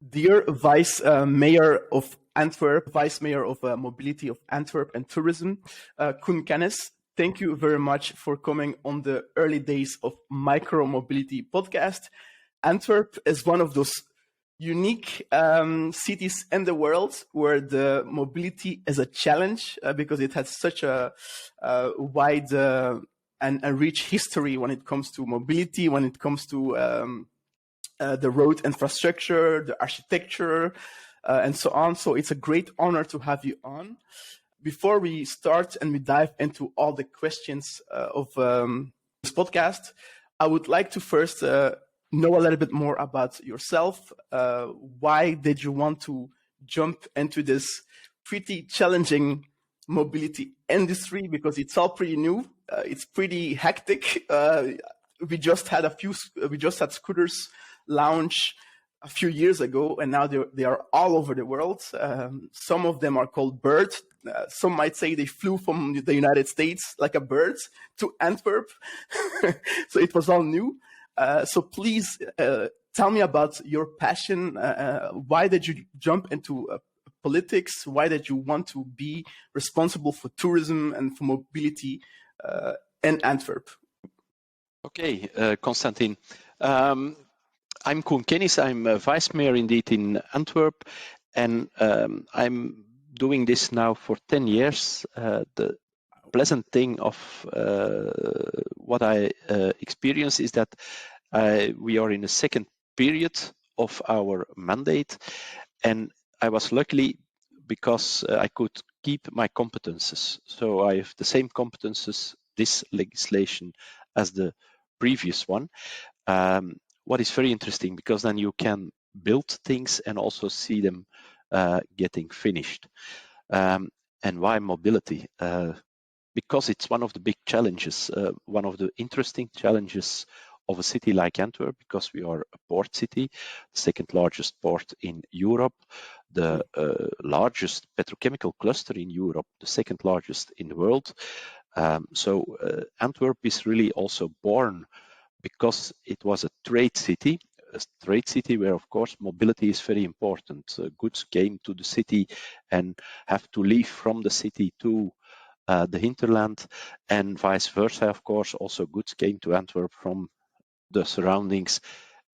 Dear Vice Mayor of Antwerp, Vice Mayor of Mobility of Antwerp and Tourism, Koen Kennis, thank you very much for coming on the early days of Micromobility podcast. Antwerp is one of those unique cities in the world where the mobility is a challenge because it has such a wide and rich history when it comes to mobility, when it comes to the road infrastructure, the architecture, and so on. So it's a great honor to have you on. Before we start and we dive into all the questions of this podcast, I would like to first know a little bit more about yourself. Why did you want to jump into this pretty challenging mobility industry? Because it's all pretty new. It's pretty hectic. We just had scooters launch a few years ago, and now they are all over the world. Some of them are called bird. Some might say they flew from the United States like a bird to Antwerp. So it was all new. So please tell me about your passion. Why did you jump into politics? Why did you want to be responsible for tourism and for mobility in Antwerp? Okay, Constantine. I'm Koen Kennis. I'm Vice Mayor indeed in Antwerp, and I'm doing this now for 10 years. The pleasant thing of what I experience is that we are in the second period of our mandate, and I was lucky because I could keep my competences. So I have the same competences, this legislation, as the previous one. What is very interesting, because then you can build things and also see them getting finished. And why mobility? Because it's one of the big challenges, one of the interesting challenges of a city like Antwerp, because we are a port city, the second largest port in Europe, the largest petrochemical cluster in Europe, the second largest in the world. So Antwerp is really also born because it was a trade city where, of course, mobility is very important. Goods came to the city and have to leave from the city to the hinterland, and vice versa, of course. Also, goods came to Antwerp from the surroundings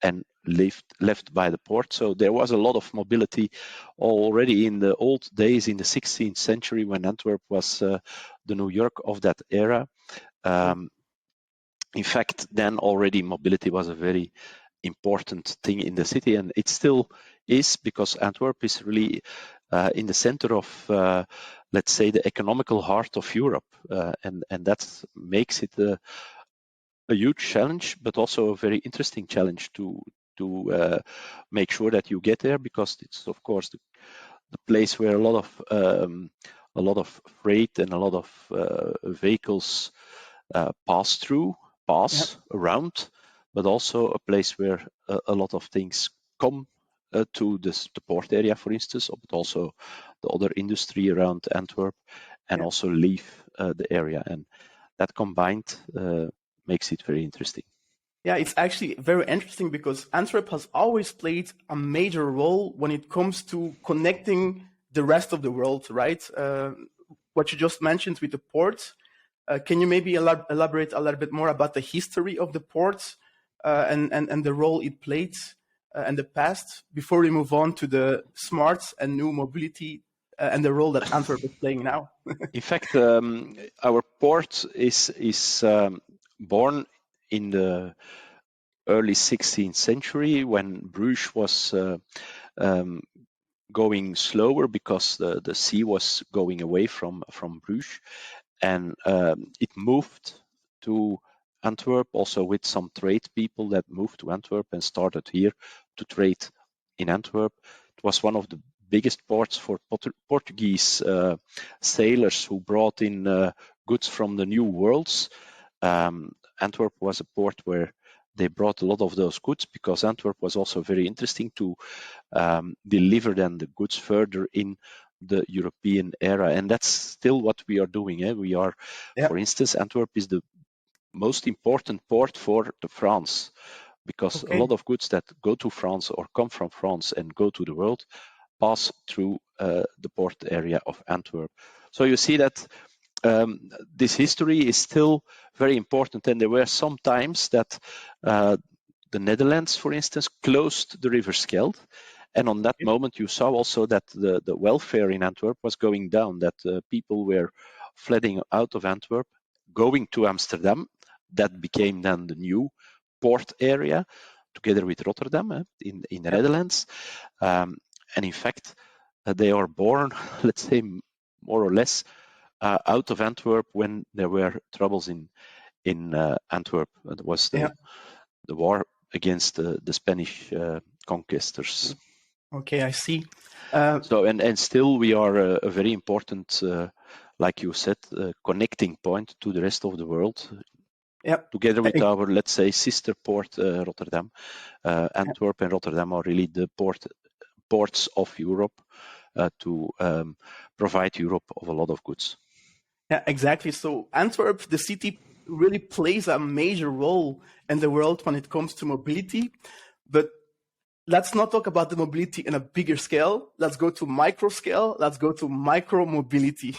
and left by the port. So there was a lot of mobility already in the old days, in the 16th century, when Antwerp was the New York of that era. In fact, then already mobility was a very important thing in the city, and it still is, because Antwerp is really in the center of, let's say, the economical heart of Europe, and that makes it a huge challenge, but also a very interesting challenge to make sure that you get there, because it's, of course, the place where a lot of freight and a lot of vehicles pass around, but also a place where a lot of things come to the port area, for instance, but also the other industry around Antwerp, and also leave the area. And that combined makes it very interesting. Yeah, it's actually very interesting because Antwerp has always played a major role when it comes to connecting the rest of the world, right? What you just mentioned with the port. Can you maybe elaborate a little bit more about the history of the port and the role it played in the past before we move on to the smart and new mobility and the role that Antwerp is playing now? In fact, our port is born in the early 16th century, when Bruges was going slower because the sea was going away from Bruges. And it moved to Antwerp, also with some trade people that moved to Antwerp and started here to trade in Antwerp. It was one of the biggest ports for Portuguese sailors who brought in goods from the new worlds. Antwerp was a port where they brought a lot of those goods, because Antwerp was also very interesting to deliver then the goods further in the European era, and that's still what we are doing. We are, for instance, Antwerp is the most important port for France, because Okay. a lot of goods that go to France or come from France and go to the world pass through the port area of Antwerp. So you see that this history is still very important, and there were some times that the Netherlands, for instance, closed the River Scheldt, and on that moment you saw also that the welfare in Antwerp was going down, that people were flooding out of Antwerp, going to Amsterdam. That became then the new port area, together with Rotterdam in the Netherlands. And in fact, they are born, let's say, more or less out of Antwerp when there were troubles in Antwerp. It was the war against the Spanish conquistors. Okay, I see. So and still we are a very important, like you said, connecting point to the rest of the world. Together with our, let's say, sister port, Rotterdam. Antwerp and Rotterdam are really the ports of Europe to provide Europe of a lot of goods. Yeah, exactly. So Antwerp, the city, really plays a major role in the world when it comes to mobility. But let's not talk about the mobility in a bigger scale. Let's go to micro scale. Let's go to micromobility.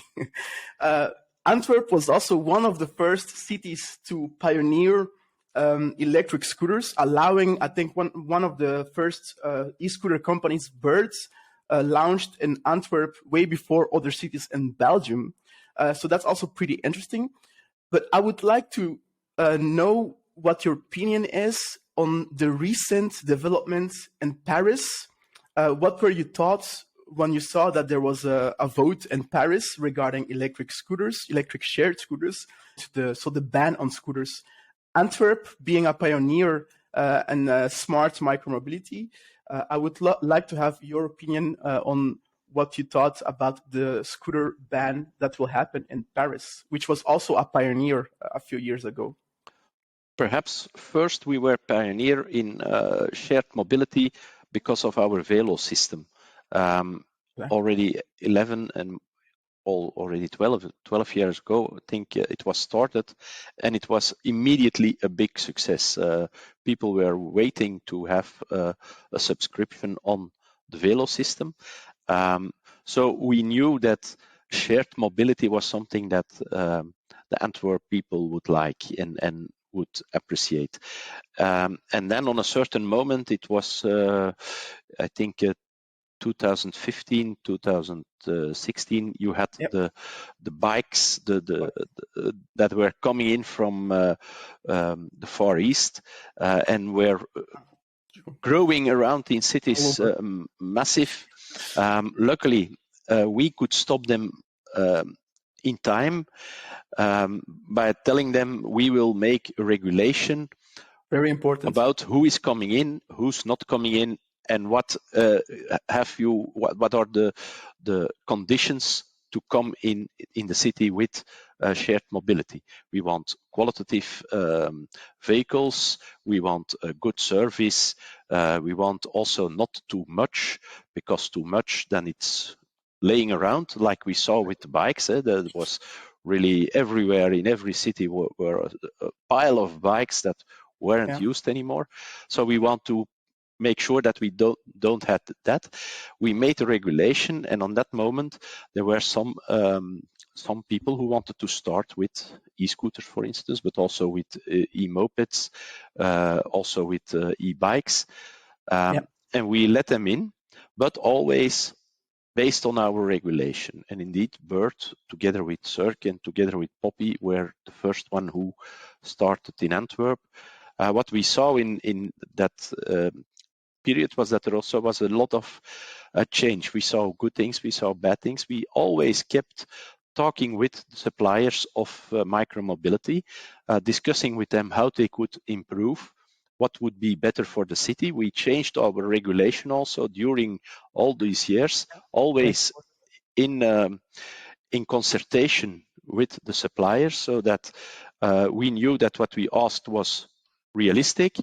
Antwerp was also one of the first cities to pioneer electric scooters, allowing, I think, one of the first e-scooter companies, Birds, launched in Antwerp way before other cities in Belgium. So that's also pretty interesting. But I would like to know what your opinion is on the recent developments in Paris. What were your thoughts when you saw that there was a vote in Paris regarding electric scooters, electric shared scooters, so the ban on scooters? Antwerp, being a pioneer in smart micromobility, I would like to have your opinion on what you thought about the scooter ban that will happen in Paris, which was also a pioneer a few years ago. Perhaps first we were pioneer in shared mobility because of our Velo system. Already 11 and already 12 years ago, I think it was started, and it was immediately a big success. People were waiting to have a subscription on the Velo system. So we knew that shared mobility was something that the Antwerp people would like and would appreciate. And then on a certain moment, it was, I think, 2015, 2016, you had the bikes that were coming in from the Far East and were growing around in cities massive. Luckily, we could stop them in time by telling them we will make a regulation. Very important. About who is coming in, who's not coming in, and what are the conditions to come in the city with shared mobility. We want qualitative vehicles, we want a good service, we want also not too much, because too much then it's laying around, like we saw with the bikes. That was really everywhere in every city were a pile of bikes that weren't used anymore. So we want to make sure that we don't have that. We made a regulation, and on that moment there were some people who wanted to start with e-scooters, for instance, but also with e-mopeds, also with e-bikes, and we let them in, but always based on our regulation. And indeed, Bird, together with Cirque and together with Poppy, were the first one who started in Antwerp. What we saw in that period was that there also was a lot of change. We saw good things, we saw bad things. We always kept talking with the suppliers of micromobility, discussing with them how they could improve, what would be better for the city. We changed our regulation also during all these years, always in consultation with the suppliers, so that we knew that what we asked was realistic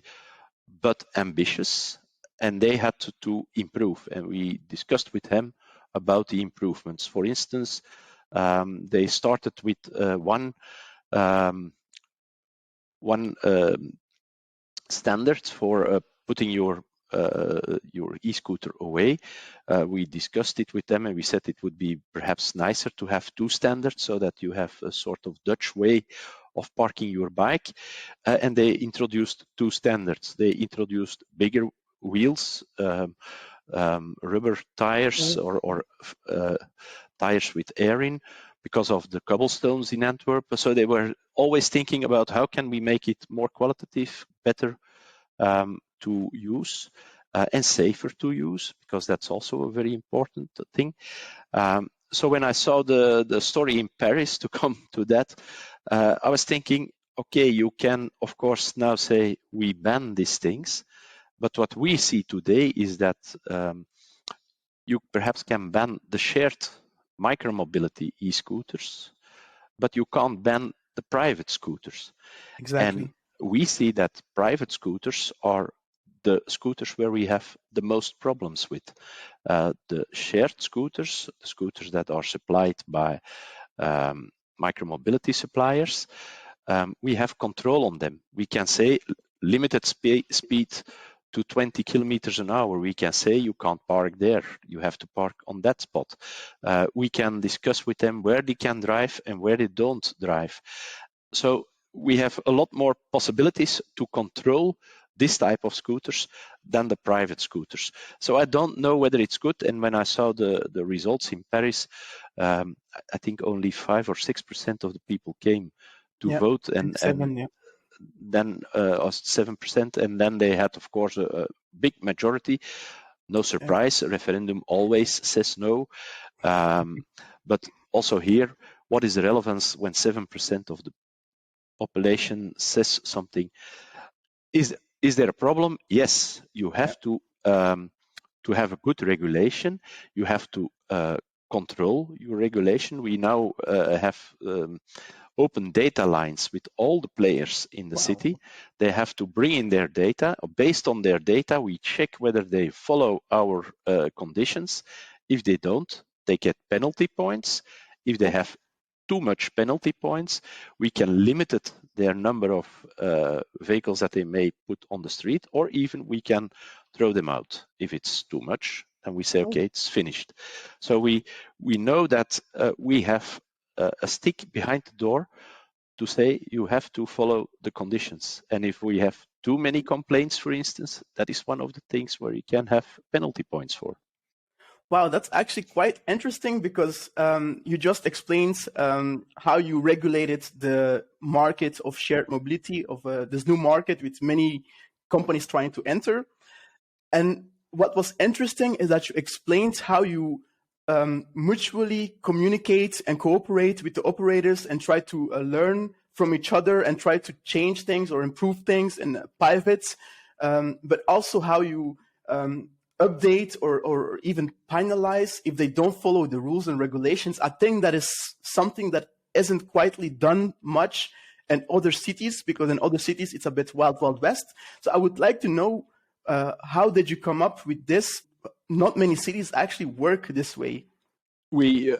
but ambitious, and they had to improve, and we discussed with them about the improvements. For instance, they started with one standards for putting your e-scooter away. We discussed it with them and we said it would be perhaps nicer to have two standards so that you have a sort of Dutch way of parking your bike. And they introduced two standards. They introduced bigger wheels, rubber tires or tires with air in because of the cobblestones in Antwerp. So they were always thinking about how can we make it more qualitative, better to use and safer to use, because that's also a very important thing. So when I saw the story in Paris, to come to that, I was thinking, okay, you can of course now say we ban these things, but what we see today is that you perhaps can ban the shared micromobility e-scooters, but you can't ban the private scooters. Exactly. And we see that private scooters are the scooters where we have the most problems with. The shared scooters, the scooters that are supplied by micromobility suppliers, we have control on them. We can say limited speed to 20 kilometers an hour. We can say you can't park there. You have to park on that spot. We can discuss with them where they can drive and where they don't drive. So we have a lot more possibilities to control this type of scooters than the private scooters. So I don't know whether it's good. And when I saw the results in Paris, I think only 5 or 6% of the people came to vote, and then 7%, and then they had, of course, a big majority. No surprise, a referendum always says no. But also here, what is the relevance when 7% of the population says something? Is there a problem? Yes, you have to have a good regulation. You have to control your regulation. We now have open data lines with all the players in the city. They have to bring in their data. Based on their data, we check whether they follow our conditions. If they don't, they get penalty points. If they have too much penalty points, we can limit their number of vehicles that they may put on the street, or even we can throw them out. If it's too much, then we say, okay, it's finished. So we know that we have a stick behind the door to say you have to follow the conditions. And if we have too many complaints, for instance, that is one of the things where you can have penalty points for. Wow, that's actually quite interesting, because you just explained how you regulated the market of shared mobility, of this new market with many companies trying to enter. And what was interesting is that you explained how you mutually communicate and cooperate with the operators and try to learn from each other and try to change things or improve things in pivots, but also how you update or even penalize if they don't follow the rules and regulations. I think that is something that isn't quietly done much in other cities, because in other cities it's a bit wild west. So I would like to know, how did you come up with this? Not many cities actually work this way. We,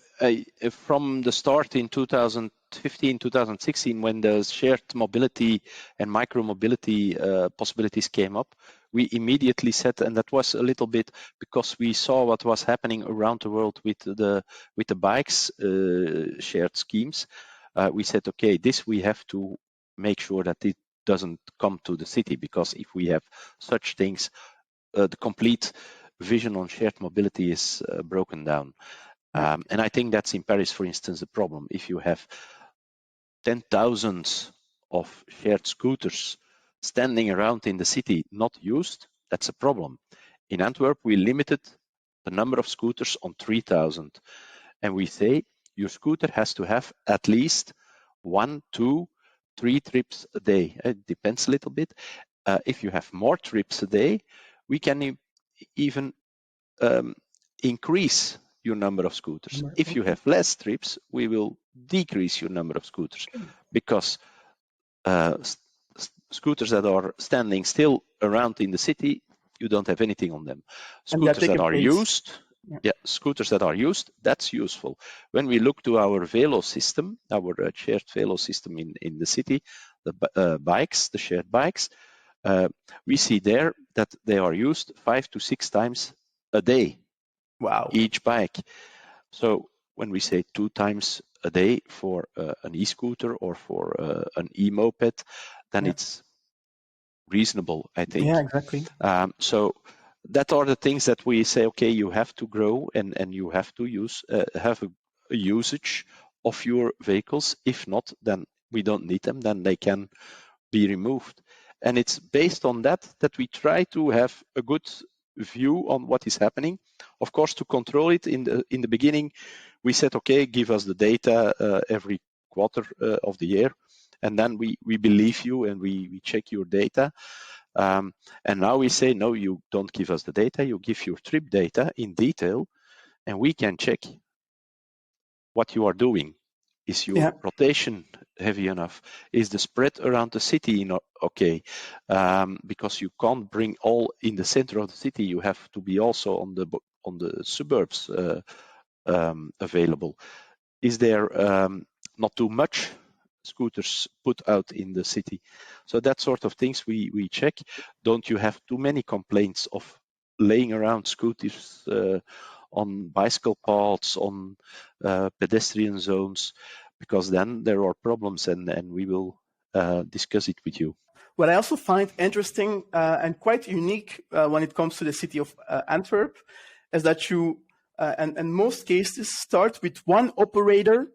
from the start in 2015, 2016, when the shared mobility and micromobility possibilities came up, we immediately said, and that was a little bit because we saw what was happening around the world with the bikes shared schemes. We said, okay, this we have to make sure that it doesn't come to the city, because if we have such things, the complete vision on shared mobility is broken down. And I think that's in Paris, for instance, the problem. If you have 10,000 of shared scooters standing around in the city not used, that's a problem. In Antwerp, we limited the number of scooters on 3,000. And we say your scooter has to have at least 1, 2, 3 trips a day. It depends a little bit. If you have more trips a day, we can even increase your number of scooters. If you have less trips, we will decrease your number of scooters, because scooters that are standing still around in the city, you don't have anything on them. Scooters that are used, scooters that are used, that's useful. When we look to our Velo system, our shared Velo system in the city, the bikes, the shared bikes, we see there that they are used 5 to 6 times a day. Wow. Each bike. So when we say 2 times a day for an e-scooter or for an e-moped, then it's reasonable, I think. Yeah, exactly. So that are the things that we say, okay, you have to grow and you have to have a usage of your vehicles. If not, then we don't need them, then they can be removed. And it's based on that we try to have a good view on what is happening. Of course, to control it in the beginning, we said, okay, give us the data every quarter of the year, and then we believe you and we check your data. And now we say, no, you don't give us the data, you give your trip data in detail, and we can check what you are doing. Is your rotation heavy enough? Is the spread around the city okay? Because you can't bring all in the center of the city. You have to be also on the suburbs available. Is there not too much scooters put out in the city? So that sort of things we check. Don't you have too many complaints of laying around scooters on bicycle paths, on pedestrian zones? Because then there are problems, and we will discuss it with you. What I also find interesting and quite unique when it comes to the city of Antwerp is that you, and in most cases, start with one operator,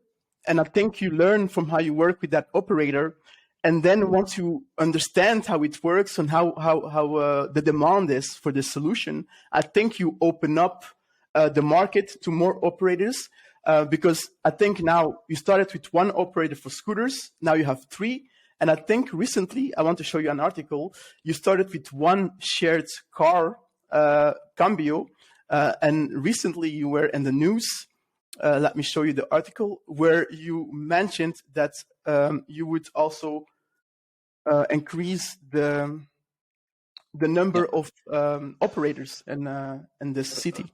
and I think you learn from how you work with that operator. And then once you understand how it works and how the demand is for the solution, I think you open up the market to more operators. Because I think now you started with one operator for scooters, now you have 3. And I think recently, I want to show you an article, you started with one shared car, Cambio, and recently you were in the news, let me show you the article, where you mentioned that you would also increase the number of operators in this city.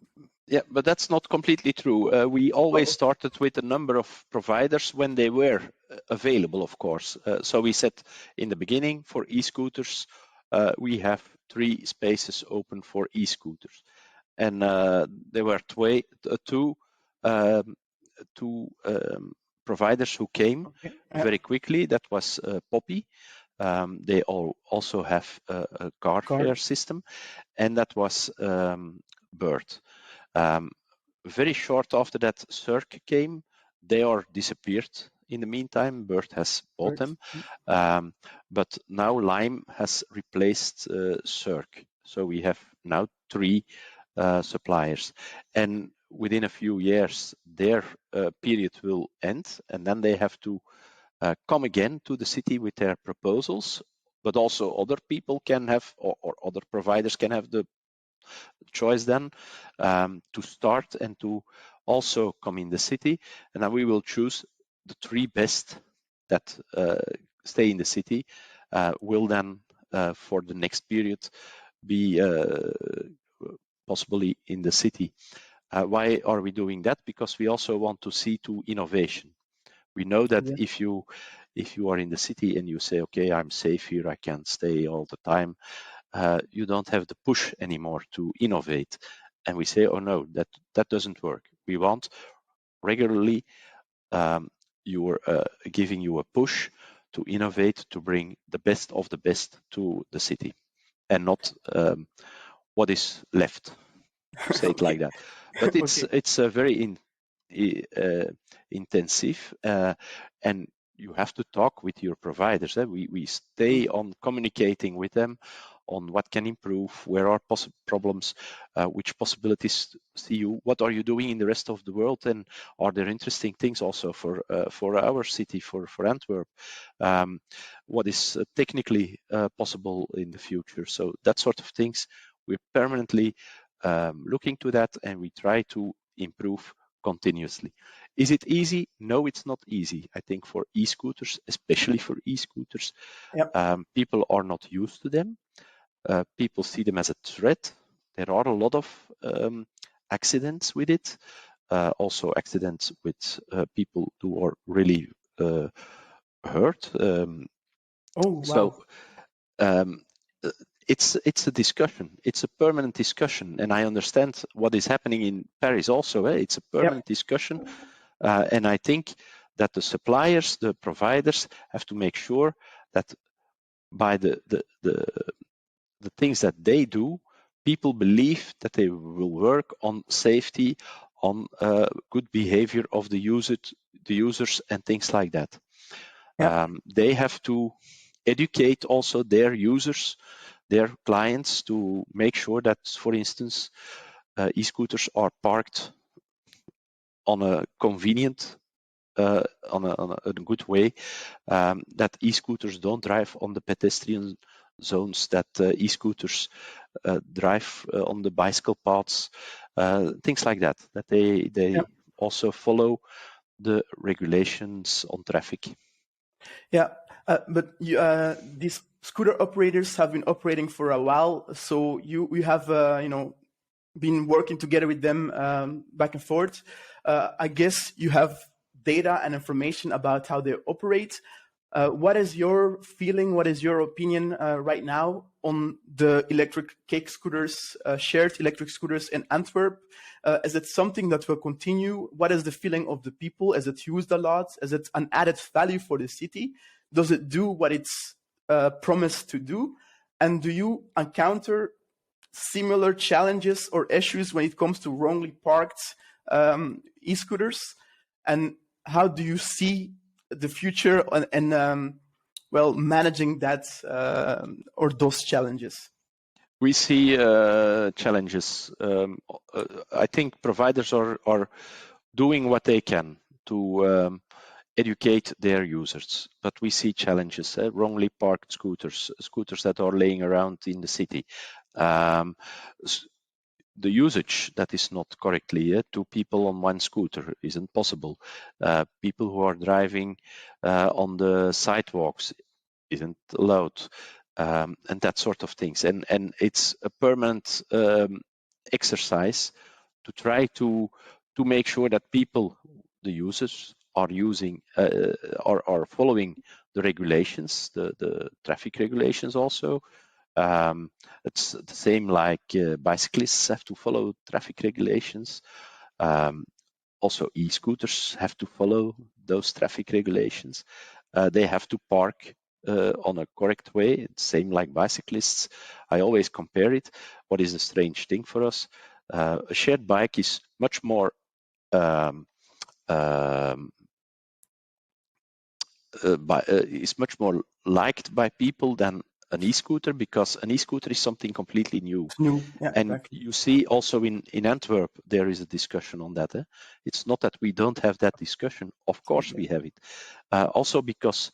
Yeah, but that's not completely true. We always started with a number of providers when they were available, of course. So we said in the beginning for e-scooters, we have 3 spaces open for e-scooters. And there were two providers who came very quickly. That was Poppy. They also have a car share system, and that was Bird. Very short after that, Cirque came. They are disappeared in the meantime. Bird has bought them. But now Lime has replaced Cirque. So we have now 3 suppliers. And within a few years, their period will end. And then they have to come again to the city with their proposals. But also other people can have, or other providers can have the choice then to start and to also come in the city, and then we will choose the 3 best that stay in the city, will then for the next period be possibly in the city. Why are we doing that? Because we also want to see to innovation. We know that if you are in the city and you say, okay, I'm safe here, I can stay all the time, you don't have the push anymore to innovate. And we say, oh no, that doesn't work. We want regularly giving you a push to innovate, to bring the best of the best to the city, and not what is left, to say it like that. But it's a very intensive, and you have to talk with your providers. We stay on communicating with them on what can improve, where are problems, which possibilities see you, what are you doing in the rest of the world, and are there interesting things also for our city, for Antwerp, what is technically possible in the future. So that sort of things, we're permanently looking to that, and we try to improve continuously. Is it easy? No, it's not easy. I think for e-scooters, especially for e-scooters, people are not used to them. People see them as a threat. There are a lot of accidents with it. Also accidents with people who are really hurt. Wow. So it's a discussion. It's a permanent discussion, and I understand what is happening in Paris also. It's a permanent discussion, and I think that the suppliers, the providers, have to make sure that by the things that they do, people believe that they will work on safety, on good behavior of the users, and things like that. They have to educate also their users, their clients, to make sure that, for instance, e-scooters are parked on a convenient, on a good way, that e-scooters don't drive on the pedestrian zones, that e-scooters drive on the bicycle paths, things like that, that they also follow the regulations on traffic. Yeah, but these scooter operators have been operating for a while, so you have been working together with them back and forth. I guess you have data and information about how they operate. What is your feeling? What is your opinion right now on the electric cake scooters, shared electric scooters in Antwerp? Is it something that will continue? What is the feeling of the people? Is it used a lot? Is it an added value for the city? Does it do what it's promised to do? And do you encounter similar challenges or issues when it comes to wrongly parked e-scooters? And how do you see the future and managing that or those challenges? We see challenges. I think providers are doing what they can to educate their users, but we see challenges. Wrongly parked scooters that are laying around in the city. The usage that is not correctly, two people on one scooter isn't possible. People who are driving on the sidewalks isn't allowed, and that sort of things. And it's a permanent exercise to try to make sure that people, the users, are using are following the regulations, the traffic regulations also. It's the same like bicyclists have to follow traffic regulations. Also, e-scooters have to follow those traffic regulations. They have to park on a correct way. It's same like bicyclists. I always compare it. What is a strange thing for us? A shared bike is much more liked by people than an e-scooter, because an e-scooter is something completely new. It's new. Yeah, and exactly. You see also in Antwerp, there is a discussion on that. It's not that we don't have that discussion. Of course we have it. Also because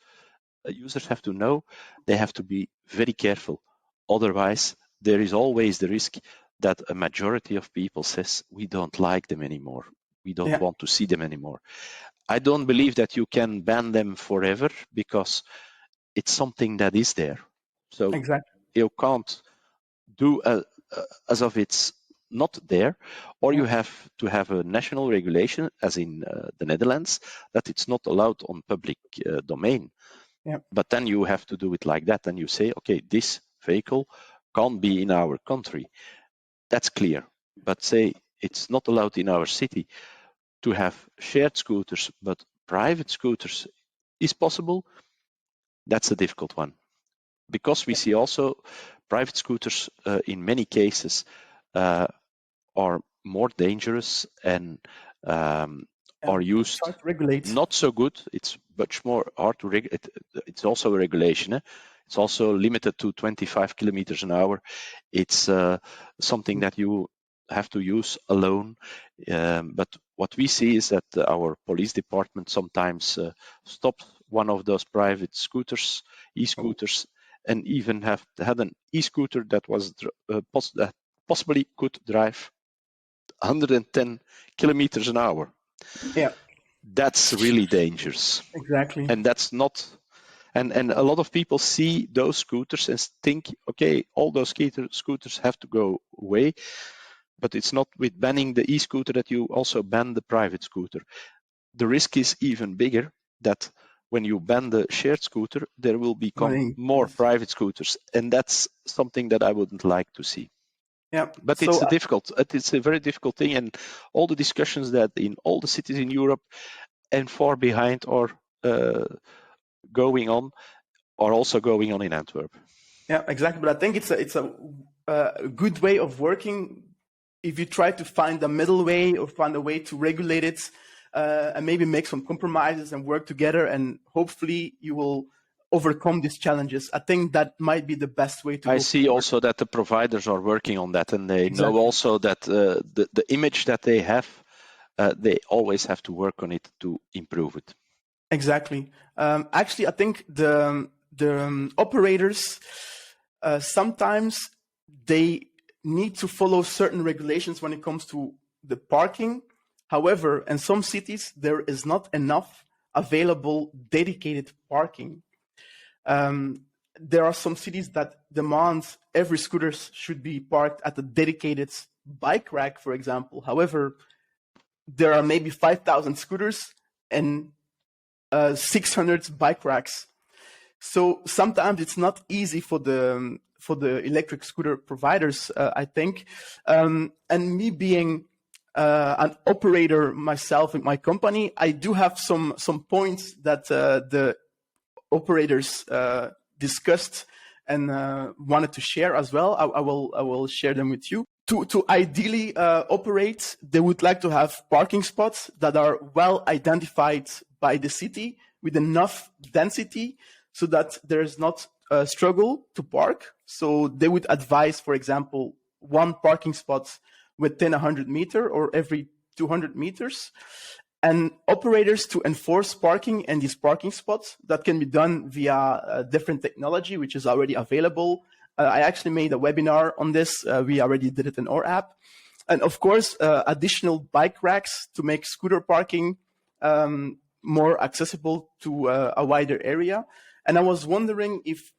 users have to know, they have to be very careful. Otherwise, there is always the risk that a majority of people says, we don't like them anymore. We don't want to see them anymore. I don't believe that you can ban them forever, because it's something that is there. So exactly. You can't do as if it's not there, or you have to have a national regulation, as in the Netherlands, that it's not allowed on public domain. But then you have to do it like that, and you say, okay, this vehicle can't be in our country. That's clear. But say it's not allowed in our city to have shared scooters, but private scooters is possible. That's a difficult one, because we see also private scooters in many cases are more dangerous and are used not so good. It's much more hard to regulate. It's also a regulation. It's also limited to 25 kilometers an hour. It's something that you have to use alone. But what we see is that our police department sometimes stopped one of those private scooters, e-scooters, and even have had an e-scooter that was that possibly could drive 110 kilometers an hour. Yeah, that's really dangerous. Exactly. And that's not. And a lot of people see those scooters and think, okay, all those scooters have to go away. But it's not with banning the e-scooter that you also ban the private scooter. The risk is even bigger, that when you ban the shared scooter, there will become more private scooters, and that's something that I wouldn't like to see. Yeah, but it's a very difficult thing, and all the discussions that in all the cities in Europe and far behind are going on are also going on in Antwerp. Yeah, exactly. But I think it's a good way of working if you try to find a middle way or find a way to regulate it, and maybe make some compromises and work together, and hopefully you will overcome these challenges. I think that might be the best way to go see forward. also that the providers are working on that, and they know also that the image that they have, they always have to work on it to improve it. Exactly. Actually, I think the operators sometimes they need to follow certain regulations when it comes to the parking. However, in some cities, there is not enough available dedicated parking. There are some cities that demand every scooter should be parked at a dedicated bike rack, for example. However, there are maybe 5,000 scooters and 600 bike racks. So sometimes it's not easy for the electric scooter providers, I think. And me being an operator myself in my company, I do have some points that the operators discussed and wanted to share as well. I will share them with you. To ideally operate, they would like to have parking spots that are well identified by the city with enough density so that there is not a struggle to park. So they would advise, for example, one parking spot within 100 meters or every 200 meters. And operators to enforce parking in these parking spots, that can be done via different technology, which is already available. I actually made a webinar on this. We already did it in our app. And of course, additional bike racks to make scooter parking more accessible to a wider area. And I was wondering if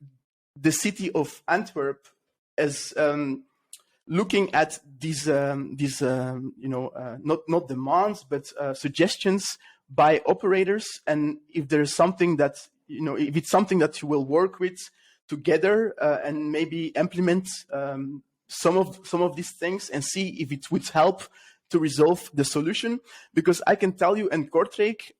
the city of Antwerp is looking at these not demands, but suggestions by operators, and if there's something that, if it's something that you will work with together and maybe implement some of these things and see if it would help to resolve the solution. Because I can tell you in Kortrijk,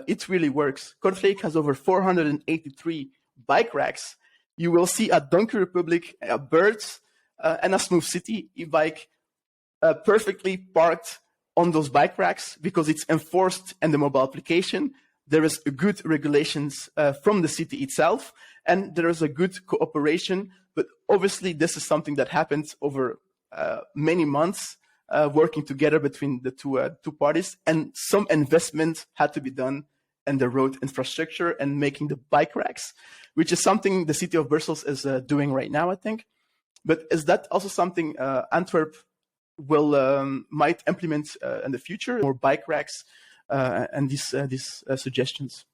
it really works. Kortrijk has over 483 bike racks. You will see at Donkey Republic a Bird and a Smooth City e-bike perfectly parked on those bike racks because it's enforced in the mobile application. There is a good regulations from the city itself, and there is a good cooperation. But obviously, this is something that happens over many months, working together between the two parties, and some investment had to be done in the road infrastructure and making the bike racks, which is something the city of Brussels is doing right now, I think. But is that also something Antwerp will might implement in the future, more bike racks and these suggestions?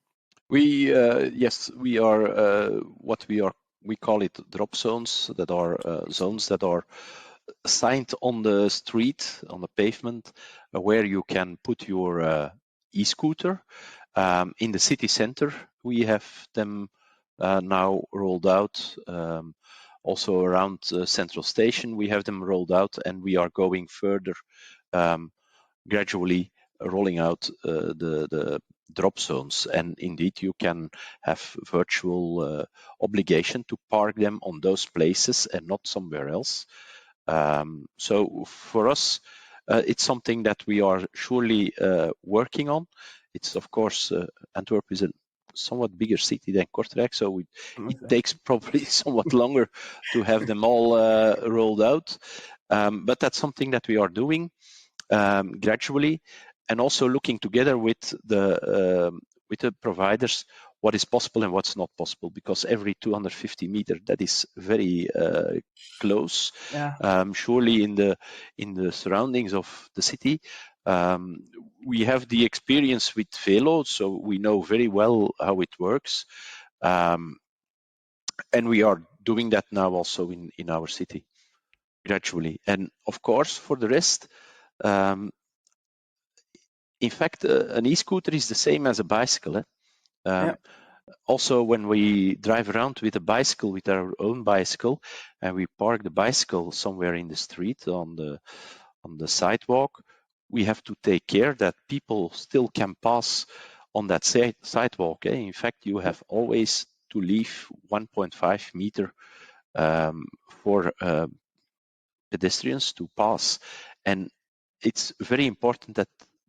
Yes, we are we call it drop zones, that are zones that are assigned on the street, on the pavement, where you can put your e-scooter. In the city center, we have them now rolled out. Also around Central Station, we have them rolled out, and we are going further, gradually rolling out the drop zones. And indeed, you can have virtual obligation to park them on those places and not somewhere else. So for us, it's something that we are surely working on. It's, of course, Antwerp is a somewhat bigger city than Kortrijk, so it takes probably somewhat longer to have them all rolled out. But that's something that we are doing gradually, and also looking together with the providers what is possible and what's not possible, because every 250 meters, that is very close. Yeah. Surely in the surroundings of the city, we have the experience with Velo, so we know very well how it works, and we are doing that now also in our city gradually. And of course, for the rest, in fact, an e-scooter is the same as a bicycle. Also, when we drive around with a bicycle, with our own bicycle, and we park the bicycle somewhere in the street on the sidewalk, we have to take care that people still can pass on that sidewalk. In fact, you have always to leave 1.5 meter for pedestrians to pass, and it's very important that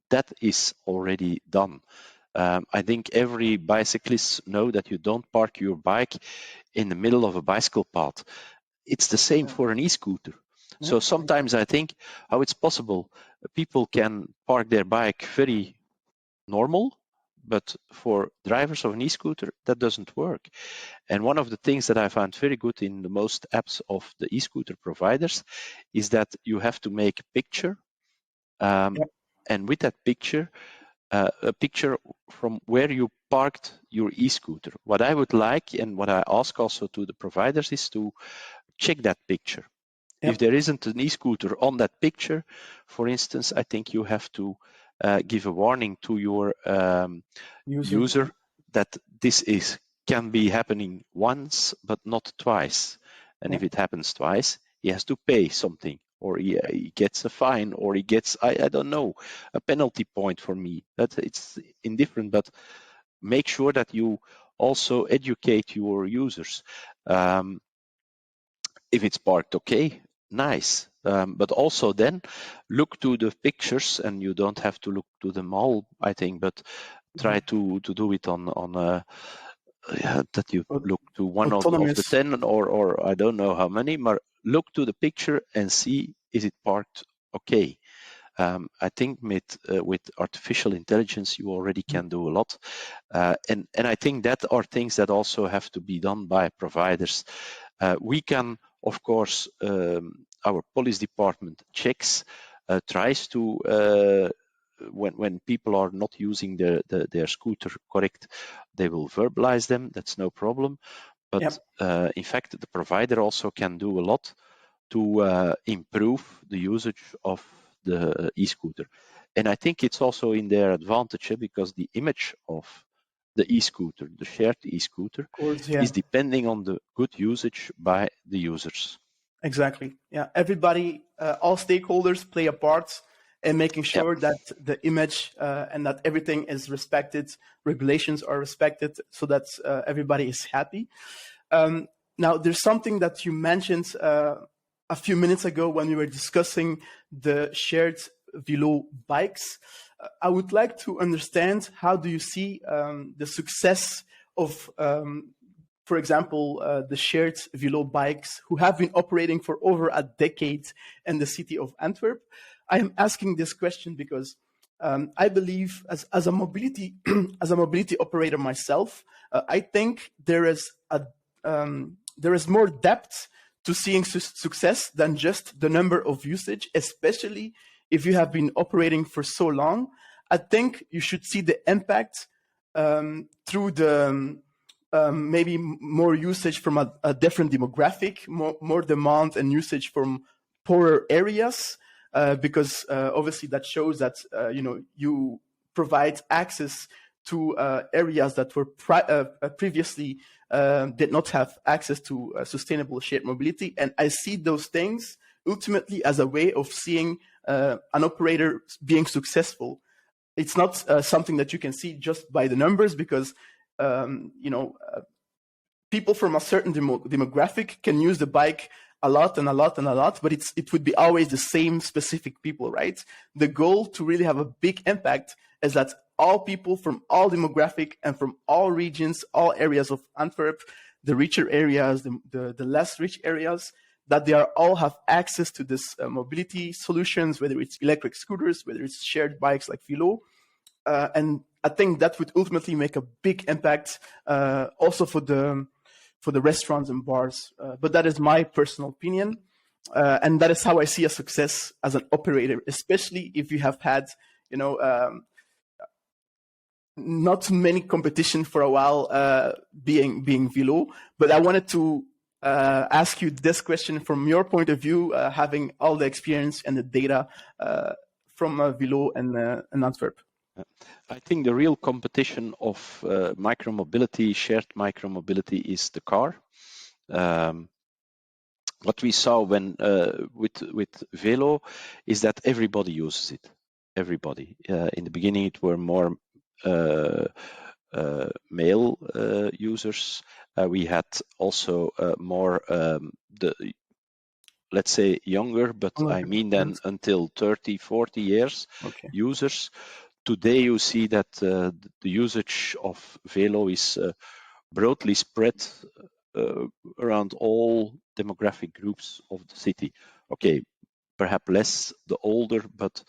that is already done. I think every bicyclist know that you don't park your bike in the middle of a bicycle path. It's the same for an e-scooter. So sometimes I think how it's possible people can park their bike very normal, but for drivers of an e-scooter, that doesn't work. And one of the things that I found very good in the most apps of the e-scooter providers is that you have to make a picture. And with that picture, a picture from where you parked your e-scooter. What I would like and what I ask also to the providers is to check that picture. If there isn't an e-scooter on that picture, for instance, I think you have to give a warning to your user that this can be happening once, but not twice. And if it happens twice, he has to pay something, or he gets a fine, or he gets, I don't know, a penalty point for me. That it's indifferent, but make sure that you also educate your users. If it's parked okay, nice. But also then look to the pictures, and you don't have to look to them all, I think, but try to do it on that you look to one of the 10 or I don't know how many, but look to the picture and see, is it parked okay? I think with artificial intelligence, you already can do a lot. And I think that are things that also have to be done by providers. We can, of course, our police department checks, tries to, when people are not using their scooter correct, they will verbalize them, that's no problem. But in fact, the provider also can do a lot to improve the usage of the e-scooter. And I think it's also in their advantage because the image of the e-scooter, the shared e-scooter, is depending on the good usage by the users. Exactly. Yeah. Everybody, all stakeholders play a part in making sure that the image and that everything is respected, regulations are respected, so that everybody is happy. Now, there's something that you mentioned a few minutes ago when we were discussing the shared Velo bikes. I would like to understand, how do you see the success of, for example, the shared Velo bikes who have been operating for over a decade in the city of Antwerp? I am asking this question because I believe, as a mobility operator myself, I think there is more depth to seeing success than just the number of usage, especially if you have been operating for so long. I think you should see the impact through the maybe more usage from a different demographic, more demand and usage from poorer areas, because obviously that shows that you provide access to areas that were previously did not have access to sustainable shared mobility. And I see those things ultimately as a way of seeing an operator being successful. It's not something that you can see just by the numbers, because people from a certain demographic can use the bike a lot and a lot and a lot, but it would be always the same specific people, right? The goal to really have a big impact is that all people from all demographic and from all regions, all areas of Antwerp, the richer areas, the less rich areas, that they all have access to this mobility solutions, whether it's electric scooters, whether it's shared bikes like Velo. And I think that would ultimately make a big impact also for the restaurants and bars. But that is my personal opinion. And that is how I see a success as an operator, especially if you have had, not many competition for a while being Velo. But I wanted to ask you this question from your point of view, having all the experience and the data from Velo and Antwerp. I think the real competition of micromobility, shared micromobility, is the car. What we saw when with Velo is that everybody uses it. Everybody. In the beginning, it were more male users. We had also more let's say younger, but I mean then until 30, 40 years users. Today you see that the usage of Velo is broadly spread around all demographic groups of the city. Okay, perhaps less the older, but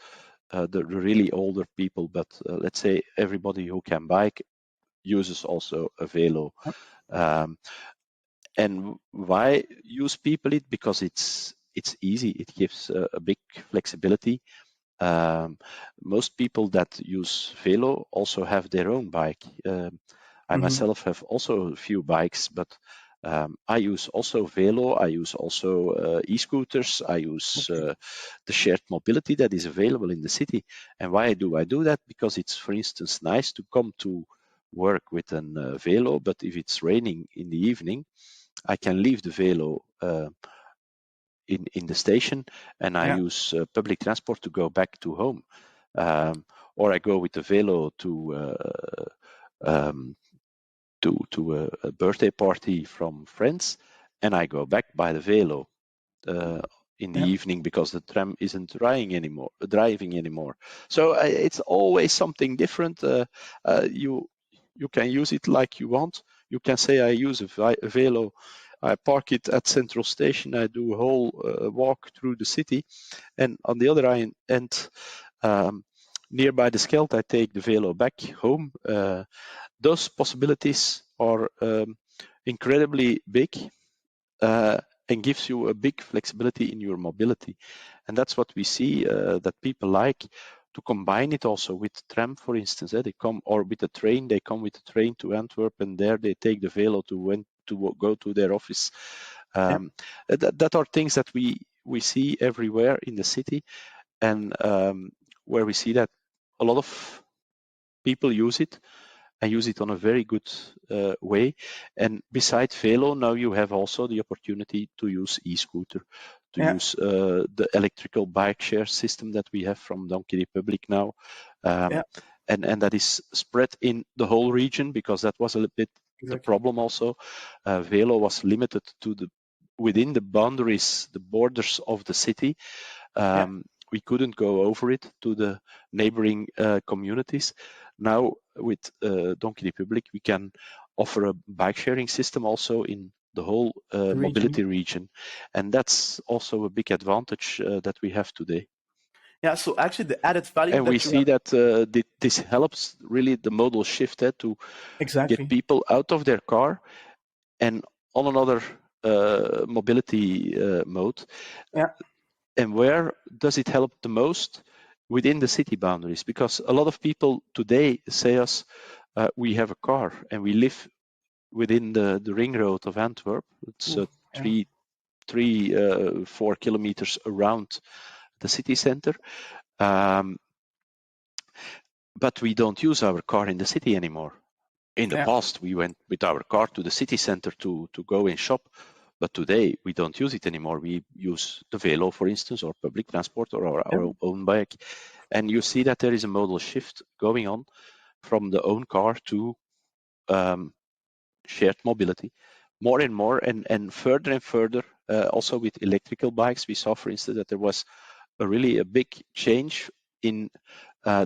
the really older people, but let's say everybody who can bike uses also a Velo. And why use people it? Because it's easy. It gives a big flexibility. Most people that use Velo also have their own bike. I myself have also a few bikes, but I use also Velo. I use also e-scooters. I use the shared mobility that is available in the city. And why do I do that? Because it's, for instance, nice to come to work with a Velo, but if it's raining in the evening, I can leave the Velo in the station, and I use public transport to go back to home, or I go with the Velo to a birthday party from friends, and I go back by the Velo in the evening because the tram isn't driving anymore. So it's always something different. You can use it like you want. You can say I use a Velo. I park it at Central Station. I do a whole walk through the city, and on the other end, nearby the Scheldt, I take the Velo back home. Those possibilities are incredibly big and gives you a big flexibility in your mobility. And that's what we see that people like to combine it also with tram, for instance. They come, or with a train, they come with the train to Antwerp, and there they take the Velo to go to their office. That are things that we see everywhere in the city, and where we see that a lot of people use it, and use it on a very good way. And besides Velo, now you have also the opportunity to use e-scooter, to use the electrical bike share system that we have from Donkey Republic now. And that is spread in the whole region, because that was a little bit the problem also. Velo was limited to within the boundaries, the borders of the city. We couldn't go over it to the neighboring communities. Now with Donkey Republic, we can offer a bike sharing system also in the whole mobility region. And that's also a big advantage that we have today. Yeah, so actually the added value. And we see that this helps really the modal shift to get people out of their car and on another mobility mode. And where does it help the most? Within the city boundaries, because a lot of people today say us, we have a car and we live within the ring road of Antwerp. It's 4 kilometers around the city center. But we don't use our car in the city anymore. In the past, we went with our car to the city center to go and shop. But today, we don't use it anymore. We use the Velo, for instance, or public transport, or our own bike. And you see that there is a modal shift going on from the own car to shared mobility, more and more, and further and further. Also with electrical bikes, we saw, for instance, that there was a big change in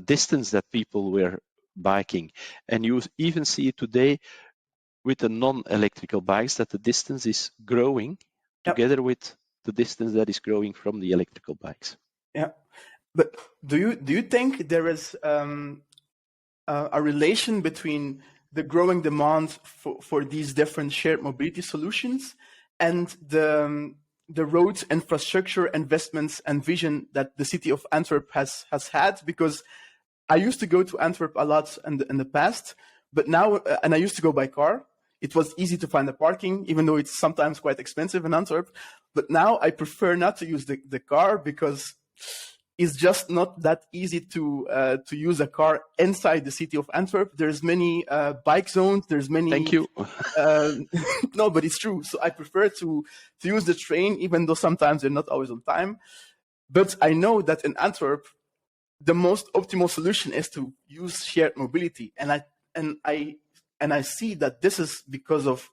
distance that people were biking. And you even see today with the non-electrical bikes that the distance is growing together with the distance that is growing from the electrical bikes. Yeah, but do you think there is a relation between the growing demand for these different shared mobility solutions and the road infrastructure investments and vision that the city of Antwerp has had? Because I used to go to Antwerp a lot in the past, but now, and I used to go by car. It was easy to find the parking, even though it's sometimes quite expensive in Antwerp. But now I prefer not to use the car, because it's just not that easy to use a car inside the city of Antwerp. There's many bike zones. There's many. Thank you. No, but it's true. So I prefer to use the train, even though sometimes they're not always on time. But I know that in Antwerp, the most optimal solution is to use shared mobility, and I see that this is because of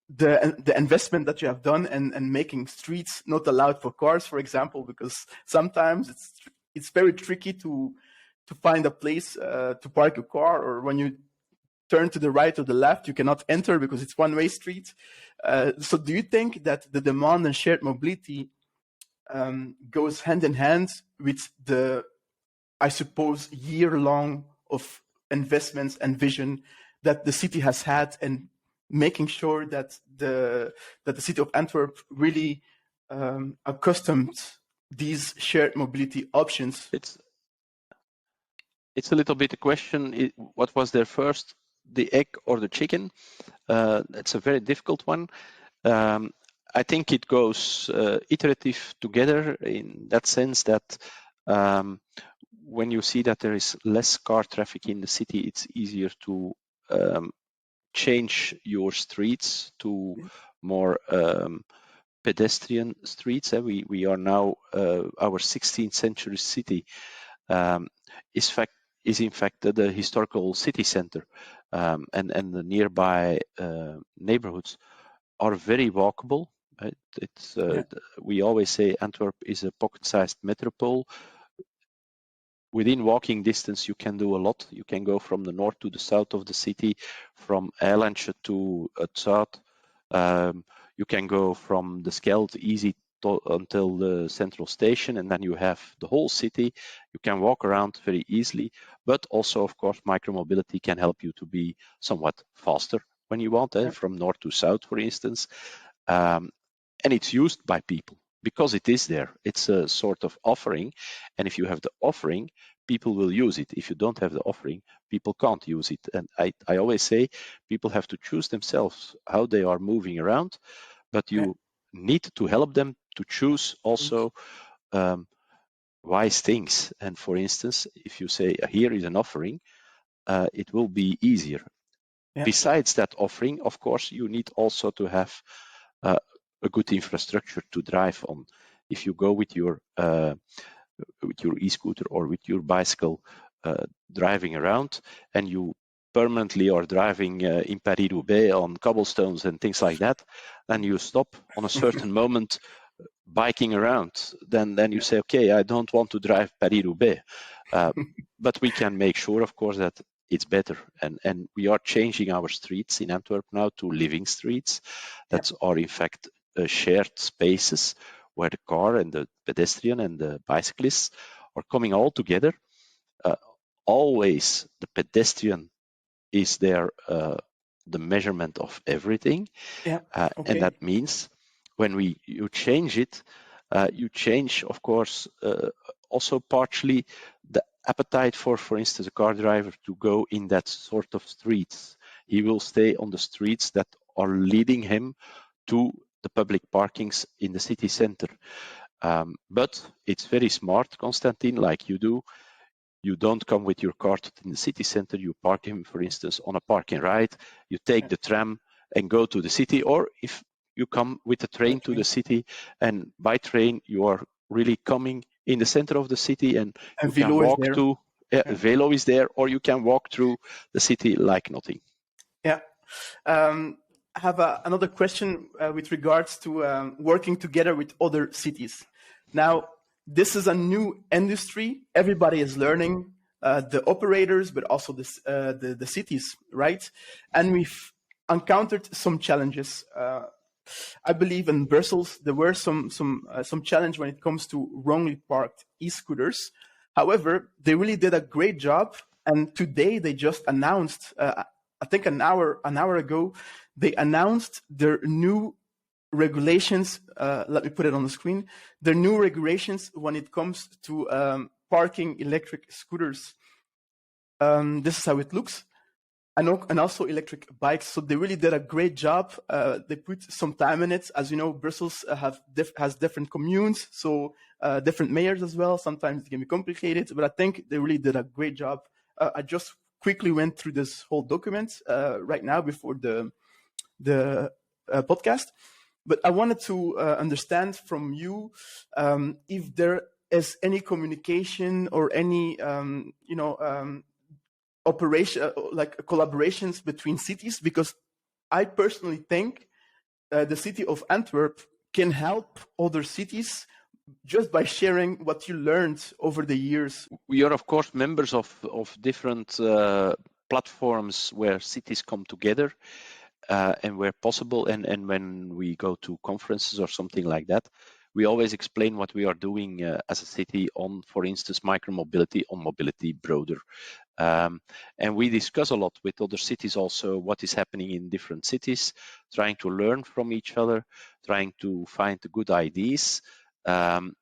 the investment that you have done and making streets not allowed for cars, for example, because sometimes it's very tricky to find a place to park your car, or when you turn to the right or the left, you cannot enter because it's one-way street. So do you think that the demand on shared mobility goes hand in hand with the, I suppose, year-long of investments and vision that the city has had, and making sure that the city of Antwerp really accustomed these shared mobility options? It's a little bit a question. What was there first, the egg or the chicken? It's a very difficult one. I think it goes iterative together in that sense that when you see that there is less car traffic in the city, it's easier to change your streets to more pedestrian streets. We are now our 16th century city is in fact the historical city center, and the nearby neighborhoods are very walkable. Right? We always say Antwerp is a pocket-sized metropole. Within walking distance, you can do a lot. You can go from the north to the south of the city, from Eilandje to het Zuid. You can go from the Skeld easy until the central station, and then you have the whole city. You can walk around very easily, but also, of course, micromobility can help you to be somewhat faster when you want, from north to south, for instance. And it's used by people because it is there. It's a sort of offering, and if you have the offering, people will use it. If you don't have the offering, people can't use it. And I always say people have to choose themselves how they are moving around, but you need to help them to choose also wise things. And for instance, if you say here is an offering, it will be easier. Besides that offering, of course, you need also to have a good infrastructure to drive on. If you go with your e-scooter or with your bicycle driving around, and you permanently are driving in Paris-Roubaix on cobblestones and things like that, then you stop on a certain moment biking around. Then you say, okay, I don't want to drive Paris-Roubaix. But we can make sure, of course, that it's better. And we are changing our streets in Antwerp now to living streets that are in fact shared spaces where the car and the pedestrian and the bicyclists are coming all together. Always the pedestrian is there, the measurement of everything. And that means when you change it, you change, of course, also partially the appetite for instance, a car driver to go in that sort of streets. He will stay on the streets that are leading him to the public parkings in the city center. But it's very smart, Constantine, like you do. You don't come with your car in the city center. You park him, for instance, on a park and ride. You take the tram and go to the city, or if you come with the train to the city, and by train you are really coming in the center of the city, and you can walk to Velo is there, or you can walk through the city like nothing. I have another question with regards to working together with other cities. Now, this is a new industry. Everybody is learning, the operators, but also the cities, right? And we've encountered some challenges. I believe in Brussels there were some challenge when it comes to wrongly parked e-scooters. However, they really did a great job, and today they just announced, I think an hour ago, they announced their new regulations. Let me put it on the screen. Their new regulations when it comes to parking electric scooters. This is how it looks. and also electric bikes. So they really did a great job. They put some time in it. As you know, Brussels has different communes, so different mayors as well. Sometimes it can be complicated, but I think they really did a great job. I just quickly went through this whole document right now before the podcast, but I wanted to understand from you if there is any communication or any operation like collaborations between cities, because I personally think the city of Antwerp can help other cities just by sharing what you learned over the years. We are, of course, members of different platforms where cities come together and where possible. And when we go to conferences or something like that, we always explain what we are doing as a city on, for instance, micromobility, on mobility broader. And we discuss a lot with other cities also what is happening in different cities, trying to learn from each other, trying to find the good ideas, and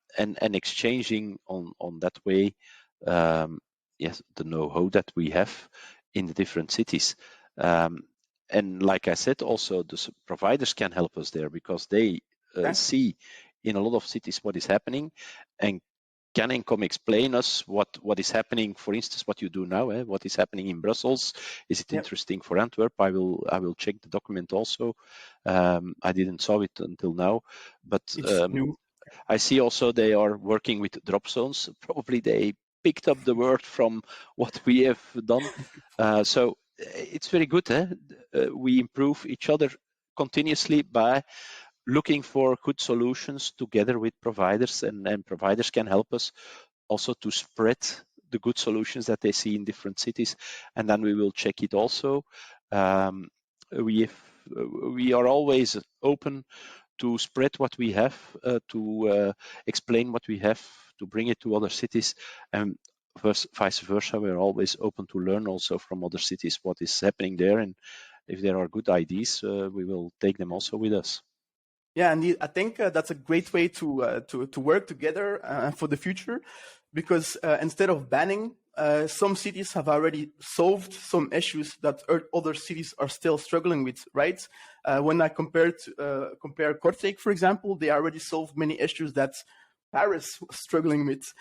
exchanging on that way, yes, the know-how that we have in the different cities. And like I said, also the providers can help us there, because they see in a lot of cities what is happening and can come explain us what is happening. For instance, what you do now, what is happening in Brussels. Is it interesting for Antwerp? I will check the document also. I didn't saw it until now, but I see also they are working with drop zones. Probably they picked up the word from what we have done. So it's very good. We improve each other continuously by looking for good solutions together with providers, and providers can help us also to spread the good solutions that they see in different cities, and then we will check it also. We are always open to spread what we have, to explain what we have, to bring it to other cities, and vice versa. We're always open to learn also from other cities what is happening there, and if there are good ideas, we will take them also with us. Yeah, and I think that's a great way to work together for the future, because instead of banning, some cities have already solved some issues that other cities are still struggling with, right? When I compare Kortrijk, for example, they already solved many issues that Paris was struggling with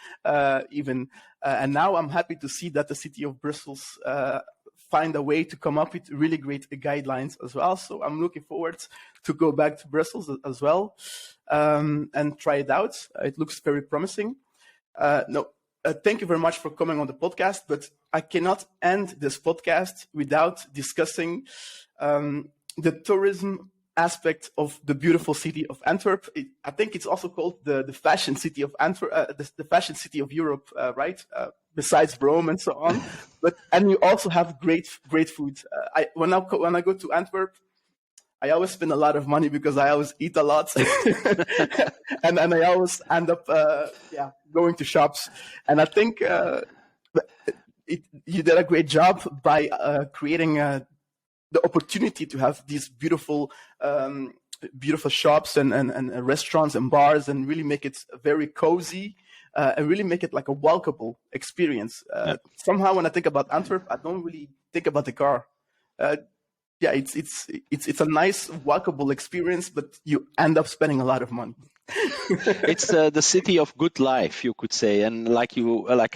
even. And now I'm happy to see that the city of Brussels find a way to come up with really great guidelines as well. So I'm looking forward to go back to Brussels as well and try it out. It looks very promising. Thank you very much for coming on the podcast, but I cannot end this podcast without discussing the tourism aspect of the beautiful city of Antwerp. I think it's also called the fashion city of Antwerp, the fashion city of Europe, right? Besides Rome and so on. And you also have great food. When I go to Antwerp, I always spend a lot of money because I always eat a lot, and I always end up going to shops. And I think you did a great job by creating the opportunity to have these beautiful shops and restaurants and bars, and really make it very cozy and really make it like a walkable experience. Somehow, when I think about Antwerp, I don't really think about the car. It's a nice walkable experience, but you end up spending a lot of money. It's the city of good life, you could say, and like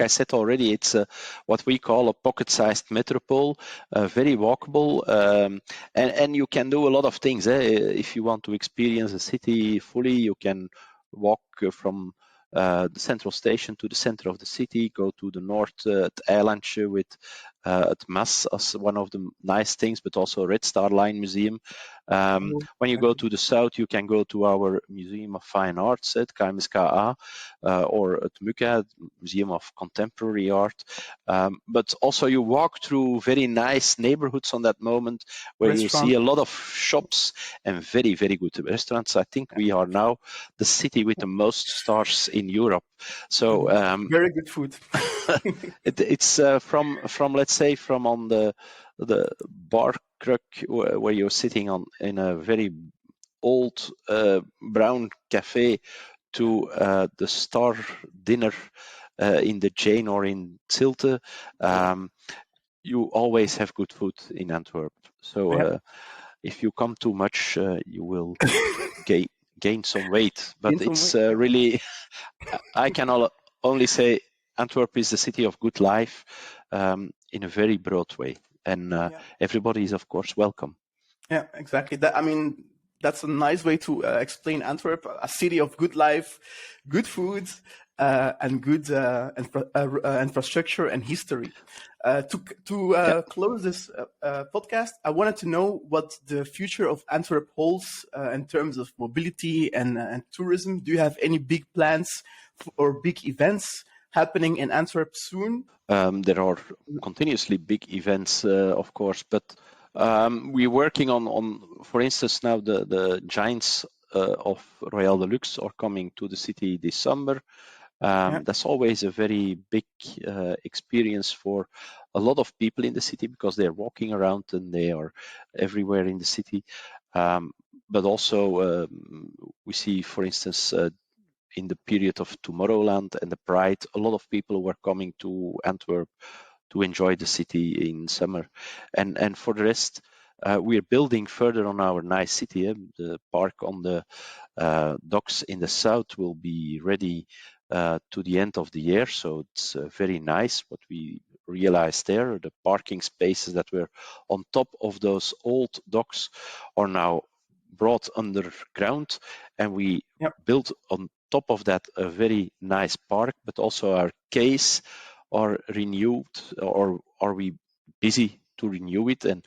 I said already, it's what we call a pocket-sized metropole, very walkable, and you can do a lot of things. If you want to experience a city fully, you can walk from the central station to the center of the city, go to the north at Eilandje with at Maas as one of the nice things, but also Red Star Line Museum. When you go to the south, you can go to our Museum of Fine Arts at KMSKA, or at MUCA, Museum of Contemporary Art. But also you walk through very nice neighborhoods on that moment where you see a lot of shops and very, very good restaurants. I think we are now the city with the most stars in Europe. So very good food. It's from let's say from on the bar crook where you're sitting on in a very old brown cafe to the star dinner in the Jane or in Zilte. you always have good food in Antwerp. So if you come too much, you will gain some weight. But it's really, I can only say Antwerp is the city of good life in a very broad way. And everybody is, of course, welcome. Yeah, exactly. That's a nice way to explain Antwerp, a city of good life, good food, and good infrastructure and history. To close this podcast, I wanted to know what the future of Antwerp holds in terms of mobility and tourism. Do you have any big plans or big events happening in Antwerp soon? There are continuously big events, of course, but we're working on, for instance, now the Giants of Royal Deluxe are coming to the city this summer. That's always a very big experience for a lot of people in the city because they're walking around and they are everywhere in the city. But also we see, for instance, in the period of Tomorrowland and the Pride, a lot of people were coming to Antwerp to enjoy the city in summer. And for the rest, we're building further on our nice city. The park on the docks in the south will be ready to the end of the year. So it's very nice what we realized there. The parking spaces that were on top of those old docks are now brought underground, and we built on top of that a very nice park, but also our quays are renewed, or are we busy to renew it, and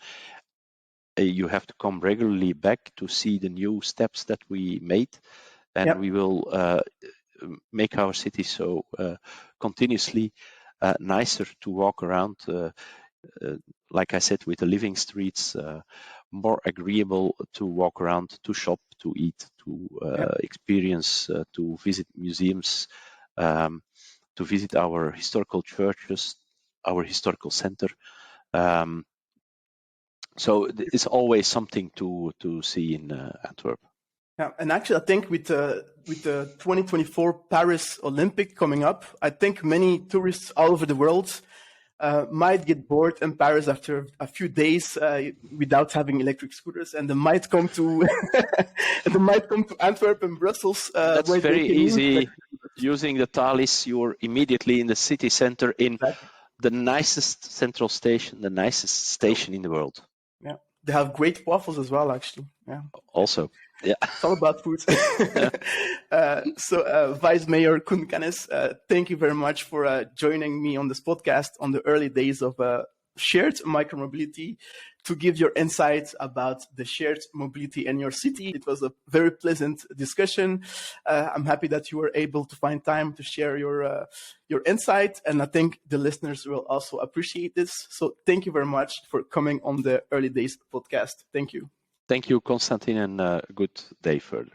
you have to come regularly back to see the new steps that we made, and we will make our city so continuously nicer to walk around, like I said, with the living streets, more agreeable to walk around, to shop, to eat, to experience, to visit museums, to visit our historical churches, our historical center. So it's always something to see in Antwerp. Yeah, and actually, I think with the 2024 Paris Olympic coming up, I think many tourists all over the world might get bored in Paris after a few days without having electric scooters, and they might come to Antwerp and Brussels. That's very easy. Using the Thalys, you're immediately in the city center in the nicest central station, the nicest station in the world. Yeah, they have great waffles as well, actually. Yeah. Also. Yeah, it's all about food. So, Vice Mayor Koen Kennis, thank you very much for joining me on this podcast on the early days of shared micromobility, to give your insights about the shared mobility in your city. It was a very pleasant discussion. I'm happy that you were able to find time to share your insight, and I think the listeners will also appreciate this. So, thank you very much for coming on the Early Days podcast. Thank you. Thank you, Konstantin, and good day further.